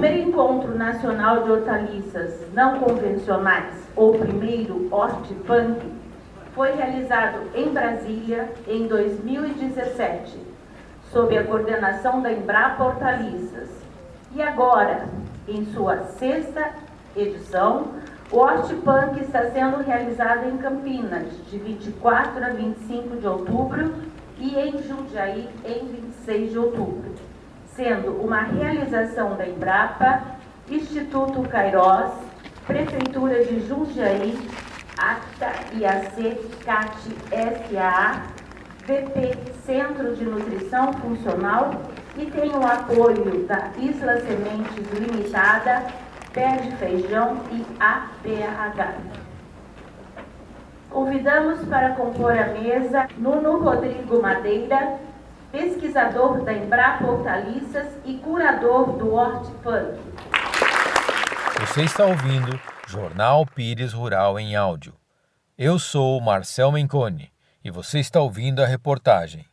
primeiro Encontro Nacional de Hortaliças Não Convencionais, ou primeiro Hortipunk, foi realizado em Brasília em 2017, sob a coordenação da Embrapa Hortaliças. E agora, em sua 6ª edição, o Hortipunk está sendo realizado em Campinas, de 24 a 25 de outubro, e em Jundiaí, em 26 de outubro, sendo uma realização da Embrapa, Instituto Cairós, Prefeitura de Jundiaí, ACTA, IAC, CAT, SAA, VP, Centro de Nutrição Funcional, e tem o apoio da Isla Sementes Limitada, Pé de Feijão e APH. Convidamos para compor a mesa Nuno Rodrigo Madeira, pesquisador da Embrapa Hortaliças e curador do Hortipunk. Você está ouvindo Jornal Pires Rural em áudio. Eu sou Marcel Menconi e você está ouvindo a reportagem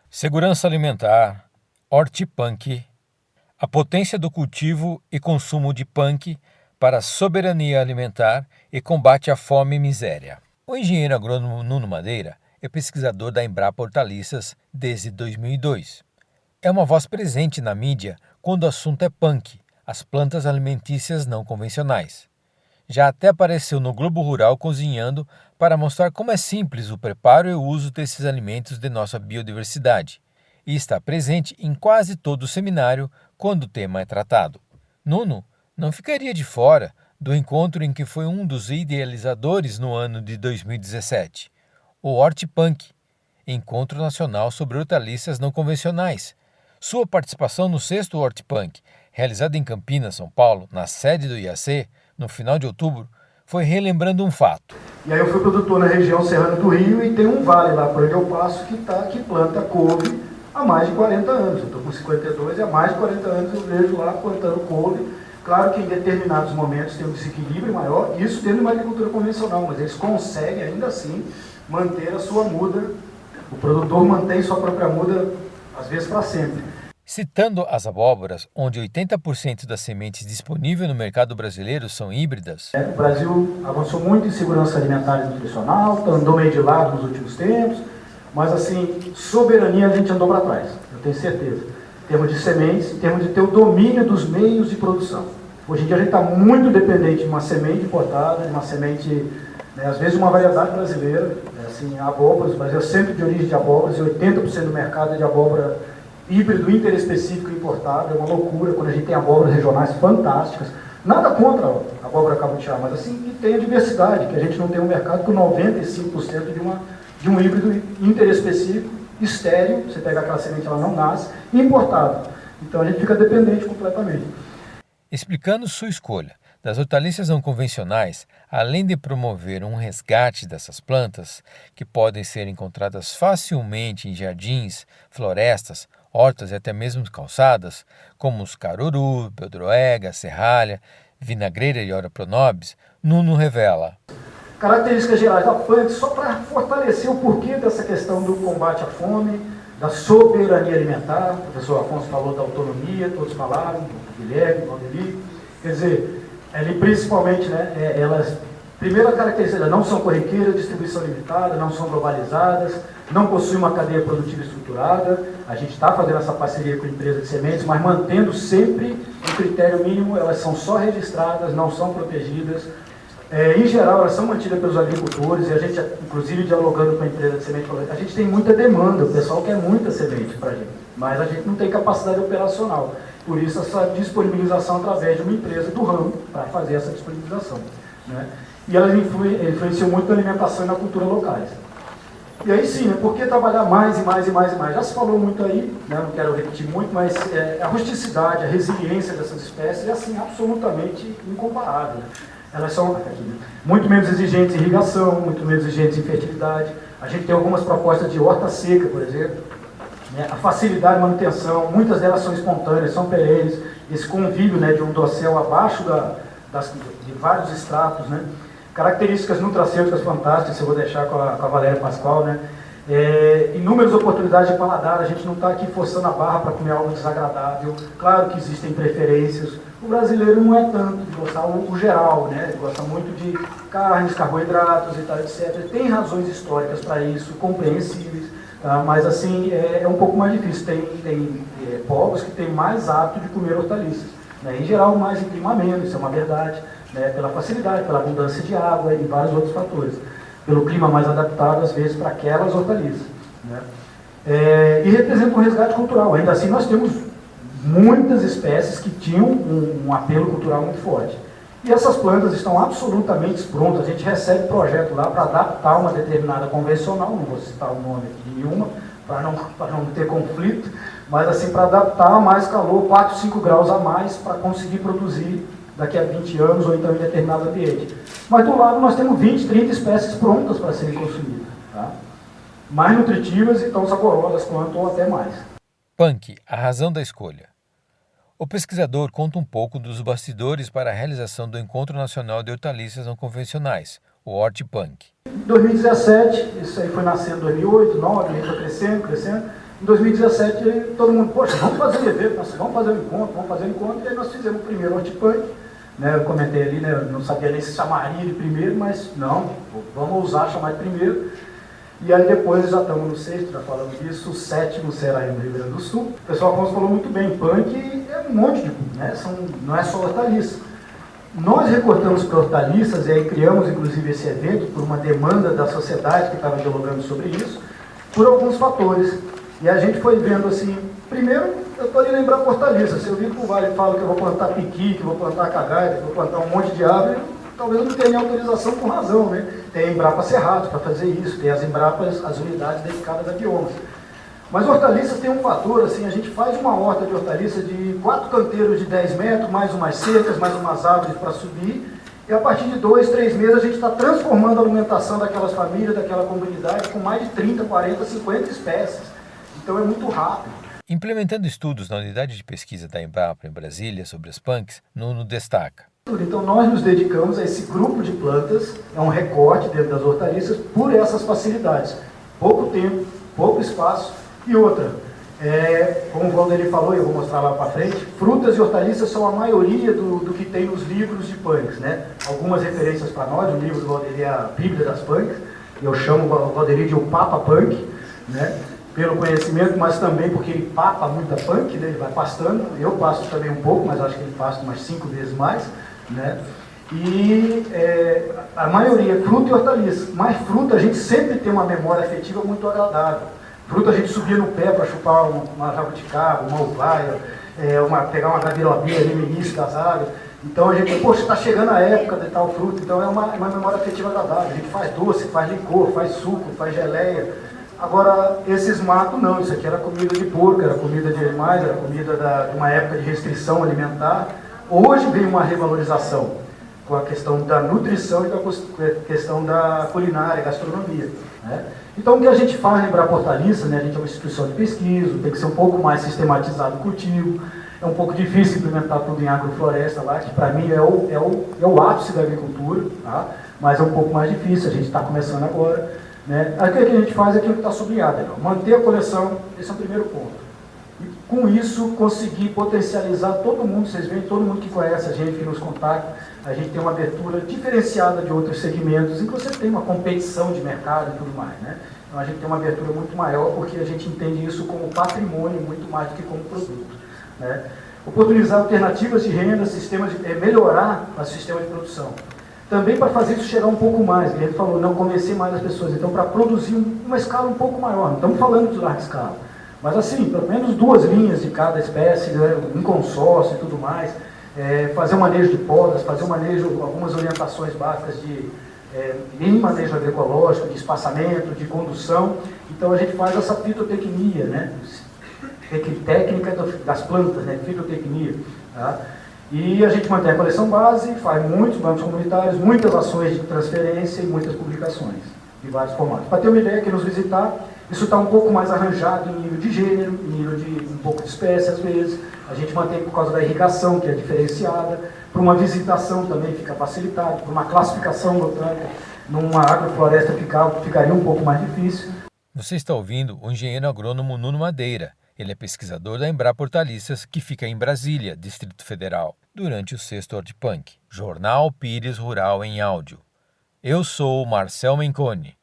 Segurança Alimentar, Hortipunk, a potência do cultivo e consumo de punk para a soberania alimentar e combate à fome e miséria. O engenheiro agrônomo Nuno Madeira é pesquisador da Embrapa Hortaliças desde 2002. É uma voz presente na mídia quando o assunto é punk, as plantas alimentícias não convencionais. Já até apareceu no Globo Rural cozinhando para mostrar como é simples o preparo e o uso desses alimentos de nossa biodiversidade, e está presente em quase todo o seminário quando o tema é tratado. Nuno não ficaria de fora do encontro em que foi um dos idealizadores no ano de 2017, o Hortipunk, Encontro Nacional sobre Hortaliças Não Convencionais. Sua participação no 6º Hortipunk, realizado em Campinas, São Paulo, na sede do IAC, no final de outubro, foi relembrando um fato. E aí eu fui produtor na região serrana do Rio e tem um vale lá por onde eu passo que planta couve há mais de 40 anos. Eu estou com 52 e há mais de 40 anos eu vejo lá plantando couve. Claro que em determinados momentos tem um desequilíbrio maior, isso dentro de uma agricultura convencional, mas eles conseguem ainda assim manter a sua muda. O produtor mantém sua própria muda, às vezes para sempre. Citando as abóboras, onde 80% das sementes disponíveis no mercado brasileiro são híbridas. O Brasil avançou muito em segurança alimentar e nutricional, andou meio de lado nos últimos tempos, mas assim, soberania a gente andou para trás, eu tenho certeza. Em termos de sementes, em termos de ter o domínio dos meios de produção. Hoje em dia a gente está muito dependente de uma semente importada, de uma semente, às vezes uma variedade brasileira, assim, abóboras, o Brasil é sempre de origem de abóboras, e 80% do mercado é de abóbora híbrido interespecífico importado, é uma loucura quando a gente tem abóboras regionais fantásticas. Nada contra a abóbora cabutiá, mas assim, que tem a diversidade, que a gente não tem um mercado com 95% de um híbrido interespecífico, estéril, você pega aquela semente, ela não nasce, e importado. Então a gente fica dependente completamente. Explicando sua escolha das hortaliças não convencionais, além de promover um resgate dessas plantas, que podem ser encontradas facilmente em jardins, florestas, hortas e até mesmo calçadas, como os caruru, beldroega, serralha, vinagreira e ora pronobis, Nuno revela. Características gerais da punk, só para fortalecer o porquê dessa questão do combate à fome, da soberania alimentar. O professor Afonso falou da autonomia, todos falaram, o Guilherme, o Valdeli. Quer dizer, ali principalmente, elas, primeira característica, não são corriqueiras, distribuição limitada, não são globalizadas, não possuem uma cadeia produtiva estruturada. A gente está fazendo essa parceria com a empresa de sementes, mas mantendo sempre um critério mínimo, elas são só registradas, não são protegidas. Em geral, elas são mantidas pelos agricultores, e a gente, inclusive, dialogando com a empresa de semente, a gente tem muita demanda, o pessoal quer muita semente para a gente, mas a gente não tem capacidade operacional. Por isso, essa disponibilização através de uma empresa do ramo para fazer essa disponibilização. E elas influenciam muito na alimentação e na cultura locais. E aí sim, por que trabalhar mais e mais e mais e mais? Já se falou muito aí, não quero repetir muito, mas a rusticidade, a resiliência dessas espécies é assim, absolutamente incomparável. Elas são muito menos exigentes em irrigação, muito menos exigentes em fertilidade. A gente tem algumas propostas de horta seca, por exemplo. A facilidade de manutenção, muitas delas são espontâneas, são perenes. Esse convívio de um dossel abaixo de vários estratos. Características nutracêuticas fantásticas, eu vou deixar com a Valéria Pascoal. inúmeras oportunidades de paladar, a gente não está aqui forçando a barra para comer algo desagradável. Claro que existem preferências. O brasileiro não é tanto de gostar o geral, né? Ele gosta muito de carnes, carboidratos e tal, etc. Tem razões históricas para isso, compreensíveis, tá? Mas assim, é um pouco mais difícil. Tem povos que têm mais hábito de comer hortaliças, né? Em geral, mais em clima ameno, isso é uma verdade, né? Pela facilidade, pela abundância de água e vários outros fatores. Pelo clima mais adaptado, às vezes, para aquelas hortaliças, né? E representa um resgate cultural. Ainda assim, nós temos muitas espécies que tinham um apelo cultural muito forte. E essas plantas estão absolutamente prontas. A gente recebe projeto lá para adaptar uma determinada convencional, não vou citar o nome aqui de nenhuma, para não ter conflito, mas assim, para adaptar a mais calor, 4, 5 graus a mais, para conseguir produzir daqui a 20 anos, ou então em determinado ambiente. Mas do lado nós temos 20, 30 espécies prontas para serem consumidas, tá? Mais nutritivas e tão saborosas quanto ou até mais. Punk, a razão da escolha. O pesquisador conta um pouco dos bastidores para a realização do Encontro Nacional de Hortaliças Não Convencionais, o Hortipunk. Em 2017, isso aí foi nascendo em 2008, 2009, a gente foi crescendo. Em 2017, todo mundo, poxa, vamos fazer um evento, vamos fazer um encontro, e aí nós fizemos o primeiro Hortipunk, né? Eu comentei ali, né? Eu não sabia nem se chamaria de primeiro, mas não, vamos chamar de primeiro. E aí depois já estamos no sexto, já falamos disso, o sétimo será aí no Rio Grande do Sul. O pessoal Afonso falou muito bem, punk é um monte de, né? Não é só hortaliça. Nós recortamos para hortaliças e aí criamos inclusive esse evento por uma demanda da sociedade que estava dialogando sobre isso, por alguns fatores. E a gente foi vendo assim, primeiro eu estou ali lembrando hortaliça. Se eu vir para o vale e falo que eu vou plantar piqui, que eu vou plantar cagaia, que eu vou plantar um monte de árvore, talvez eu não tenha autorização com razão, né? Tem a Embrapa Cerrado para fazer isso, tem as Embrapas, as unidades dedicadas a biomas. Mas hortaliças tem um fator, assim, a gente faz uma horta de hortaliça de 4 canteiros de 10 metros, mais umas cercas, mais umas árvores para subir, e a partir de 2, 3 meses a gente está transformando a alimentação daquelas famílias, daquela comunidade, com mais de 30, 40, 50 espécies. Então é muito rápido. Implementando estudos na unidade de pesquisa da Embrapa em Brasília sobre as punks, Nuno destaca. Então nós nos dedicamos a esse grupo de plantas, é um recorte dentro das hortaliças, por essas facilidades. Pouco tempo, pouco espaço e outra. Como o Valderi falou, e eu vou mostrar lá para frente, frutas e hortaliças são a maioria do que tem nos livros de punks, né? Algumas referências para nós, o livro do Valderi é a Bíblia das punks, eu chamo o Valderi de o Papa Punk, né? Pelo conhecimento, mas também porque ele papa muita punk, né? Ele vai pastando, eu pasto também um pouco, mas acho que ele pasta umas 5 vezes mais, né? E a maioria, fruta e hortaliça. Mas fruta, a gente sempre tem uma memória afetiva muito agradável. Fruta, a gente subia no pé para chupar uma jabuticaba, uma uvaia, pegar uma gabirobinha ali no início das áreas. Então a gente, poxa, está chegando a época de tal fruta, então é uma memória afetiva agradável. A gente faz doce, faz licor, faz suco, faz geleia. Agora, esses matos não, isso aqui era comida de porco, era comida de animais, era comida de uma época de restrição alimentar. Hoje vem uma revalorização com a questão da nutrição e com a questão da culinária, gastronomia, né? Então o que a gente faz, lembrar hortaliça, né? A gente é uma instituição de pesquisa, tem que ser um pouco mais sistematizado o cultivo, é um pouco difícil implementar tudo em agrofloresta lá, que para mim é o ápice da agricultura, tá? Mas é um pouco mais difícil, a gente está começando agora, né? Aí o que a gente faz é aquilo que está sublinhado, manter a coleção, esse é o primeiro ponto. E com isso, conseguir potencializar todo mundo, vocês veem, todo mundo que conhece a gente, que nos contacta, a gente tem uma abertura diferenciada de outros segmentos, inclusive tem uma competição de mercado e tudo mais, né? Então a gente tem uma abertura muito maior, porque a gente entende isso como patrimônio, muito mais do que como produto, né? Oportunizar alternativas de renda, melhorar o sistema de produção. Também para fazer isso chegar um pouco mais, ele falou, não convencer mais as pessoas, então para produzir uma escala um pouco maior, não estamos falando de larga escala, mas assim, pelo menos 2 linhas de cada espécie, né, um consórcio e tudo mais, fazer um manejo de podas, fazer um manejo, algumas orientações básicas de mínimo manejo agroecológico, de espaçamento, de condução. Então a gente faz essa fitotecnia, né, técnica das plantas, né, fitotecnia, tá? E a gente mantém a coleção base, faz muitos bancos comunitários, muitas ações de transferência e muitas publicações de vários formatos. Para ter uma ideia, quem nos visitar, isso está um pouco mais arranjado em nível de gênero, em nível de um pouco de espécie às vezes. A gente mantém por causa da irrigação, que é diferenciada. Por uma visitação também fica facilitado. Por uma classificação botânica, numa agrofloresta ficaria um pouco mais difícil. Você está ouvindo o engenheiro agrônomo Nuno Madeira. Ele é pesquisador da Embrapa Hortaliças, que fica em Brasília, Distrito Federal, durante o 6º Hortipunk, Jornal Pires Rural em áudio. Eu sou Marcel Menconi.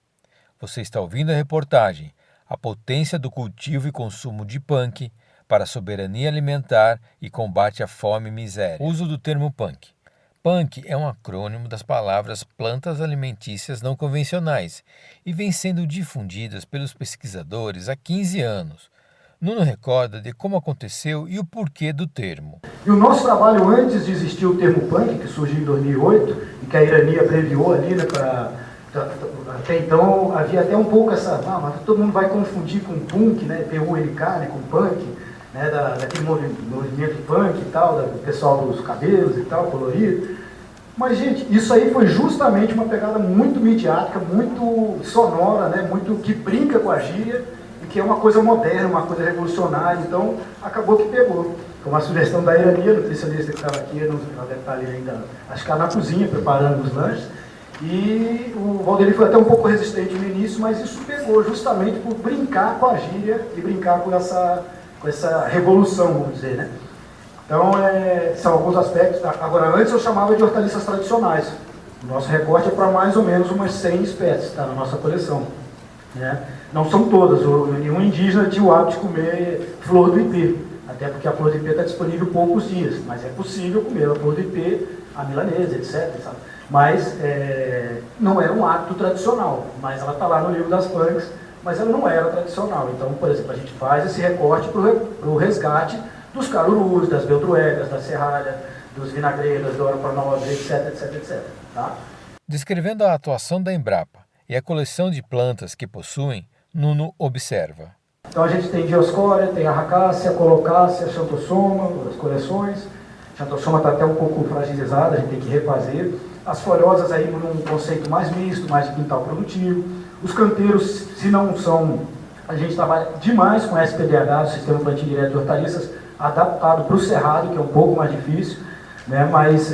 Você está ouvindo a reportagem A Potência do Cultivo e Consumo de Punk para a Soberania Alimentar e Combate à Fome e Miséria. Uso do termo punk. Punk é um acrônimo das palavras plantas alimentícias não convencionais e vem sendo difundidas pelos pesquisadores há 15 anos. Nuno recorda de como aconteceu e o porquê do termo. E o nosso trabalho antes de existir o termo punk, que surgiu em 2008, e que a Irania abreviou ali, né, até então havia até um pouco essa, mas todo mundo vai confundir com punk, né, P-U-N-K, né, com punk, né, daquele movimento punk e tal, do pessoal dos cabelos e tal, colorido. Mas, gente, isso aí foi justamente uma pegada muito midiática, muito sonora, né, muito que brinca com a gíria, e que é uma coisa moderna, uma coisa revolucionária, então acabou que pegou. Foi uma sugestão da Irania, nutricionista que estava aqui, ela deve estar ali ainda, acho que está na cozinha, preparando os lanches, e o Valdeli foi até um pouco resistente no início, mas isso pegou justamente por brincar com a gíria e brincar com essa revolução, vamos dizer, né? Então, são alguns aspectos. Agora, antes eu chamava de hortaliças tradicionais. O nosso recorte é para mais ou menos umas 100 espécies, tá, na nossa coleção, né? Não são todas. Nenhum indígena tinha o hábito de comer flor do ipê, até porque a flor do ipê está disponível poucos dias, mas é possível comer a flor do ipê, a milanesa, etc. Sabe? Mas não era um hábito tradicional, mas ela está lá no livro das punks, mas ela não era tradicional. Então, por exemplo, a gente faz esse recorte para o resgate dos carurus, das beldroegas, da serralha, dos vinagreiros, da oropanose, etc, etc, etc. Tá? Descrevendo a atuação da Embrapa e a coleção de plantas que possuem, Nuno observa. Então a gente tem Dioscória, tem a Racácea, Colocácea, Xantossoma, as coleções. Xantossoma está até um pouco fragilizada, a gente tem que refazer. As folhosas aí num conceito mais misto, mais de quintal produtivo. Os canteiros, se não são, a gente trabalha demais com SPDH, o Sistema Plantio Direto de Hortaliças, adaptado para o cerrado, que é um pouco mais difícil, né? Mas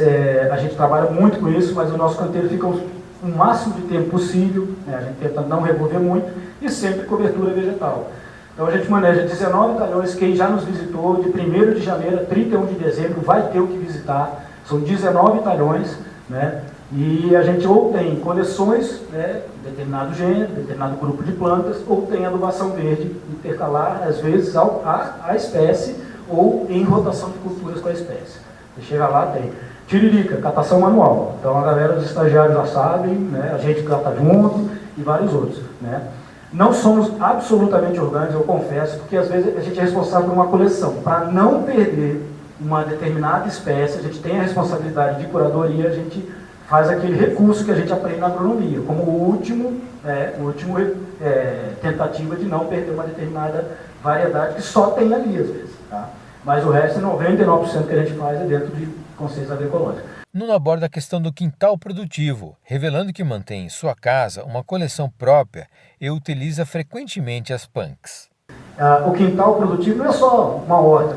a gente trabalha muito com isso, mas o nosso canteiro fica o máximo de tempo possível, né? A gente tenta não revolver muito e sempre cobertura vegetal. Então a gente maneja 19 talhões, quem já nos visitou de 1º de janeiro a 31 de dezembro vai ter o que visitar, são 19 talhões, né? E a gente ou tem coleções, né, determinado gênero, determinado grupo de plantas, ou tem adubação verde, intercalar, às vezes, a espécie, ou em rotação de culturas com a espécie. Você chega lá, tem tiririca, catação manual. Então a galera dos estagiários já sabem, né, a gente cata junto e vários outros, né. Não somos absolutamente orgânicos, eu confesso, porque às vezes a gente é responsável por uma coleção. Para não perder uma determinada espécie, a gente tem a responsabilidade de curadoria, a gente faz aquele recurso que a gente aprende na agronomia, como última tentativa de não perder uma determinada variedade que só tem ali às vezes, tá? Mas o resto, 99% que a gente faz é dentro de consciência agroecológica. Nuno aborda a questão do quintal produtivo, revelando que mantém em sua casa uma coleção própria e utiliza frequentemente as punks. O quintal produtivo não é só uma horta.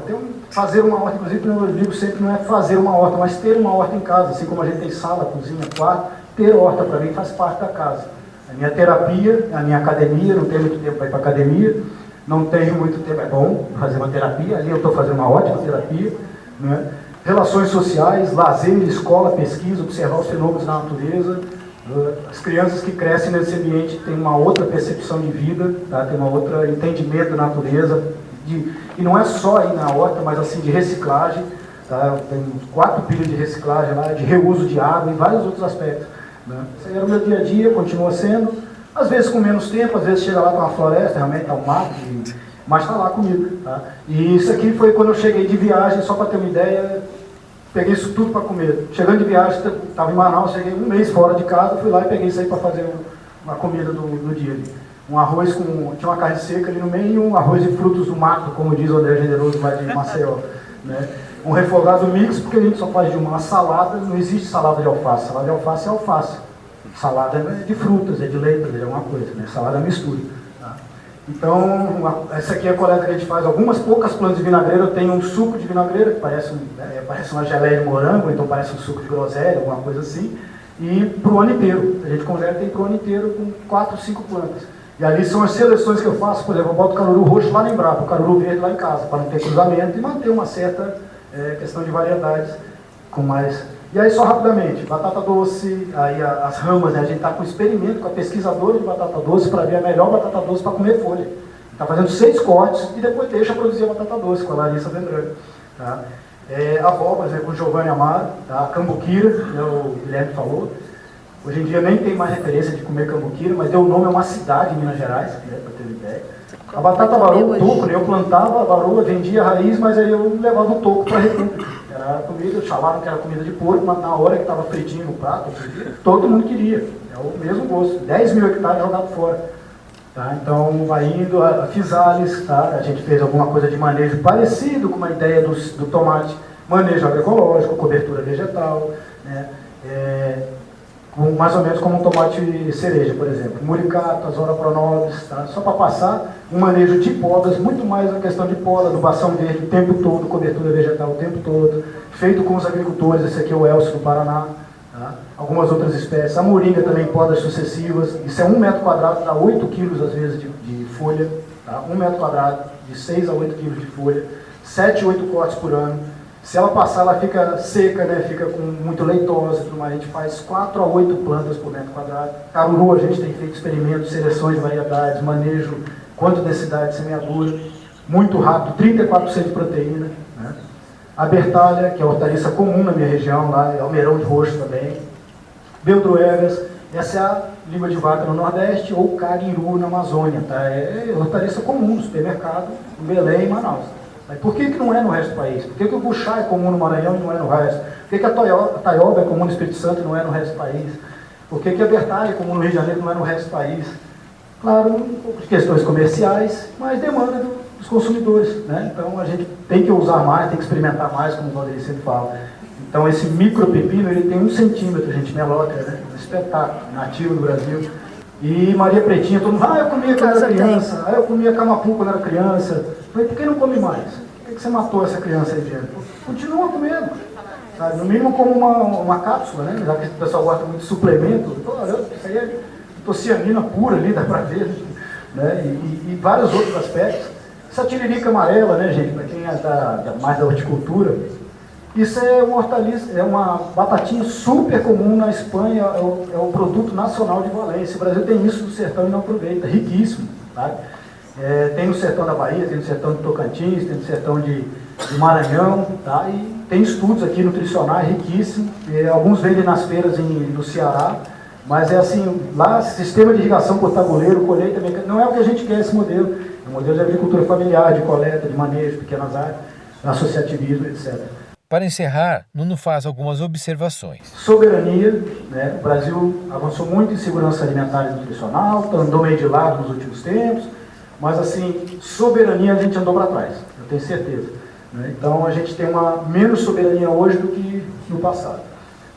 Fazer uma horta, inclusive, eu digo sempre, não é fazer uma horta, mas ter uma horta em casa. Assim como a gente tem sala, cozinha, quarto, ter horta para mim faz parte da casa. A minha terapia, a minha academia, não tenho muito tempo para ir para academia, não tenho muito tempo, é bom fazer uma terapia, ali eu estou fazendo uma ótima terapia, né? Relações sociais, lazer, escola, pesquisa, observar os fenômenos da natureza. As crianças que crescem nesse ambiente têm uma outra percepção de vida, tá? Tem uma outra entendimento da natureza, e não é só aí na horta, mas assim de reciclagem, tá? Tem 4 pilhas de reciclagem lá, de reuso de água e vários outros aspectos, né? Isso aí era o meu dia a dia, continua sendo, às vezes com menos tempo, às vezes chega lá, tá uma floresta, realmente tá um mato, mas está lá comigo, tá? E isso aqui foi quando eu cheguei de viagem, só para ter uma ideia, peguei isso tudo para comer. Chegando de viagem, estava em Manaus, cheguei um mês fora de casa, fui lá e peguei isso aí para fazer uma comida do dia ali. Um arroz tinha uma carne seca ali no meio e um arroz de frutos do mato, como diz o André Generoso, lá de Maceió, né? Um refogado mix, porque a gente só faz de uma salada, não existe salada de alface. Salada de alface é alface. Salada é de frutas, é de letras, é uma coisa, né? Salada é mistura. Tá? Então, essa aqui é a coleta que a gente faz. Algumas poucas plantas de vinagreira, eu tenho um suco de vinagreira, que parece uma geleia de morango, então parece um suco de groselha, alguma coisa assim. E para o ano inteiro. A gente converter para o ano inteiro com 4, 5 plantas. E ali são as seleções que eu faço, por exemplo, eu boto o caruru roxo lá na Embrapa, o caruru verde lá em casa, para não ter cruzamento e manter uma certa questão de variedades com mais... E aí, só rapidamente, batata doce, aí as ramas, né? A gente está com um experimento com a pesquisadora de batata doce para ver a melhor batata doce para comer folha. Está fazendo 6 cortes e depois deixa produzir a batata doce com a Larissa Vendrame. Tá? Abóboras, com o Giovanni Amaro, tá? A cambuquira, que o Guilherme falou. Hoje em dia nem tem mais referência de comer cambuquira, mas deu o nome a uma cidade em Minas Gerais, né, para ter uma ideia. A batata varoa, o toco, né, eu plantava a varoa, vendia a raiz, mas aí eu levava o toco para a república. Era comida, chamaram que era comida de porco, mas na hora que estava fritinho no prato, todo mundo queria. É o mesmo gosto. 10 mil hectares jogados fora. Tá? Então, vai indo a Fisales, tá? A gente fez alguma coisa de manejo parecido com uma ideia do tomate, manejo agroecológico, cobertura vegetal, né? Mais ou menos como um tomate cereja, por exemplo. Muricato, Azora pronobis, tá? Só para passar um manejo de podas, muito mais a questão de poda, adubação verde o tempo todo, cobertura vegetal o tempo todo, feito com os agricultores, esse aqui é o Elcio do Paraná, tá? Algumas outras espécies. A moringa também, podas sucessivas, isso é 1 metro quadrado, dá 8 quilos às vezes de folha, tá? 1 metro quadrado, de 6 a 8 quilos de folha, 7, 8 cortes por ano. Se ela passar, ela fica seca, né? Fica com muito leitosa, tudo mais. A gente faz 4 a 8 plantas por metro quadrado. Caruru, a gente tem feito experimentos, seleções de variedades, manejo, quanto densidade de semeadura, muito rápido, 34% de proteína. Né? A bertalha, que é a hortaliça comum na minha região, lá é almeirão de roxo também. Beldroegas, essa é a língua de vaca no Nordeste, ou cariru na Amazônia. Tá? É hortaliça comum no supermercado, em Belém e Manaus. Mas por que não é no resto do país? Por que o buchá é comum no Maranhão e não é no resto? Por que a taioba é comum no Espírito Santo e não é no resto do país? Por que a bertalha é comum no Rio de Janeiro e não é no resto do país? Claro, por questões comerciais, mas demanda dos consumidores. Né? Então a gente tem que usar mais, tem que experimentar mais, como o Valderi sempre fala. Então esse micropepino, ele tem 1 centímetro, gente, melócrea, né? Um espetáculo, nativo do Brasil. E Maria Pretinha, todo mundo, eu comia quando era criança, eu comia camapu quando era criança. Eu falei, por que não come mais? Por que você matou essa criança aí dentro? Continua comendo. Sabe? No mínimo como uma cápsula, né? Já que o pessoal gosta muito de suplemento. Isso aí é tocianina pura ali, dá pra ver. Né? E vários outros aspectos. Essa tiririca amarela, né, gente? Para quem é mais da horticultura, isso é uma hortaliça, é uma batatinha super comum na Espanha, é o produto nacional de Valência. O Brasil tem isso no sertão e não aproveita, riquíssimo. Sabe? Tem no sertão da Bahia, tem no sertão de Tocantins, tem no sertão de Maranhão, tá? E tem estudos aqui nutricionais riquíssimos, alguns vendem nas feiras no Ceará, mas é assim, lá sistema de irrigação por tabuleiro, colheita mecânica, não é o que a gente quer esse modelo, é um modelo de agricultura familiar, de coleta, de manejo, pequenas áreas, associativismo, etc. Para encerrar, Nuno faz algumas observações. Soberania, né? O Brasil avançou muito em segurança alimentar e nutricional, andou meio de lado nos últimos tempos, mas assim, soberania a gente andou para trás, eu tenho certeza. Né? Então a gente tem uma menos soberania hoje do que no passado.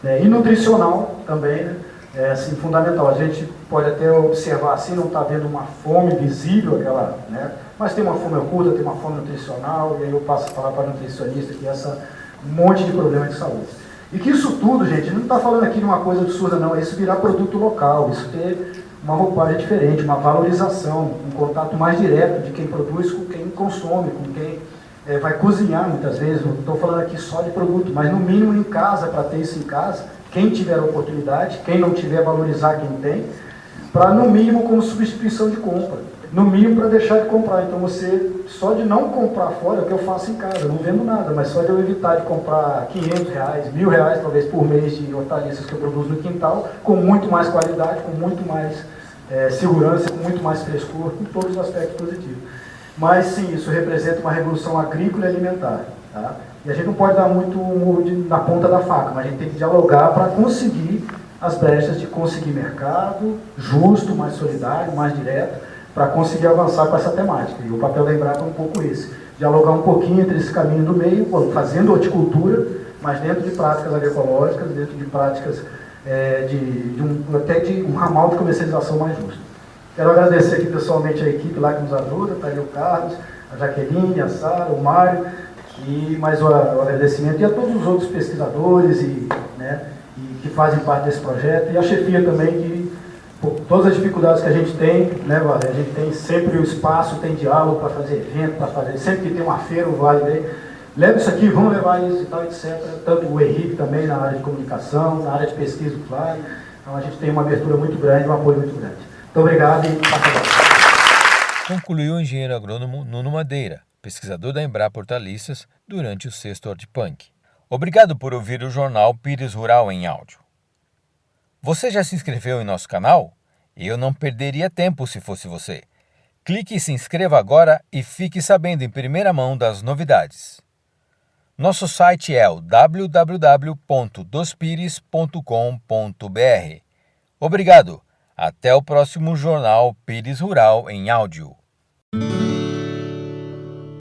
E nutricional também, né? É assim, fundamental. A gente pode até observar assim, não está vendo uma fome visível, aquela, né? Mas tem uma fome oculta, tem uma fome nutricional, e aí eu passo a falar para o nutricionista que essa um monte de problema de saúde. E que isso tudo, gente, não está falando aqui de uma coisa absurda, não, é isso virar produto local, isso ter uma roupagem diferente, uma valorização, um contato mais direto de quem produz com quem consome, com quem vai cozinhar muitas vezes. Não estou falando aqui só de produto, mas no mínimo em casa, para ter isso em casa, quem tiver a oportunidade, quem não tiver, valorizar quem tem, para no mínimo como substituição de compra, no mínimo para deixar de comprar. Então você, só de não comprar fora, é o que eu faço em casa, eu não vendo nada, mas só de eu evitar de comprar R$500, R$1.000 talvez por mês de hortaliças que eu produzo no quintal, com muito mais qualidade, com muito mais segurança, com muito mais frescor, com todos os aspectos positivos. Mas sim, isso representa uma revolução agrícola e alimentar. Tá? E a gente não pode dar muito na ponta da faca, mas a gente tem que dialogar para conseguir as brechas de conseguir mercado justo, mais solidário, mais direto, para conseguir avançar com essa temática. E o papel da Embrapa é um pouco esse, dialogar um pouquinho entre esse caminho do meio, fazendo horticultura, mas dentro de práticas agroecológicas, dentro de práticas até de um ramal de comercialização mais justo. Quero agradecer aqui pessoalmente a equipe lá que nos ajuda, tá ali o Carlos, a Jaqueline, a Sara, o Mário, e mais o agradecimento, e a todos os outros pesquisadores e que fazem parte desse projeto, e a chefia também, que todas as dificuldades que a gente tem, né, Vale? A gente tem sempre o espaço, tem diálogo para fazer evento, para fazer, sempre que tem uma feira, o Vale daí, leva isso aqui, vamos levar isso e tal, etc. Tanto o Henrique também na área de comunicação, na área de pesquisa do Vale. Então a gente tem uma abertura muito grande, um apoio muito grande. Muito obrigado e passa a bola. Concluiu o engenheiro agrônomo Nuno Madeira, pesquisador da Embrapa Hortaliças, durante o 6º Hortipunk. Obrigado por ouvir o jornal Pires Rural em áudio. Você já se inscreveu em nosso canal? Eu não perderia tempo se fosse você. Clique e se inscreva agora e fique sabendo em primeira mão das novidades. Nosso site é o www.dospires.com.br. Obrigado! Até o próximo Jornal Pires Rural em áudio.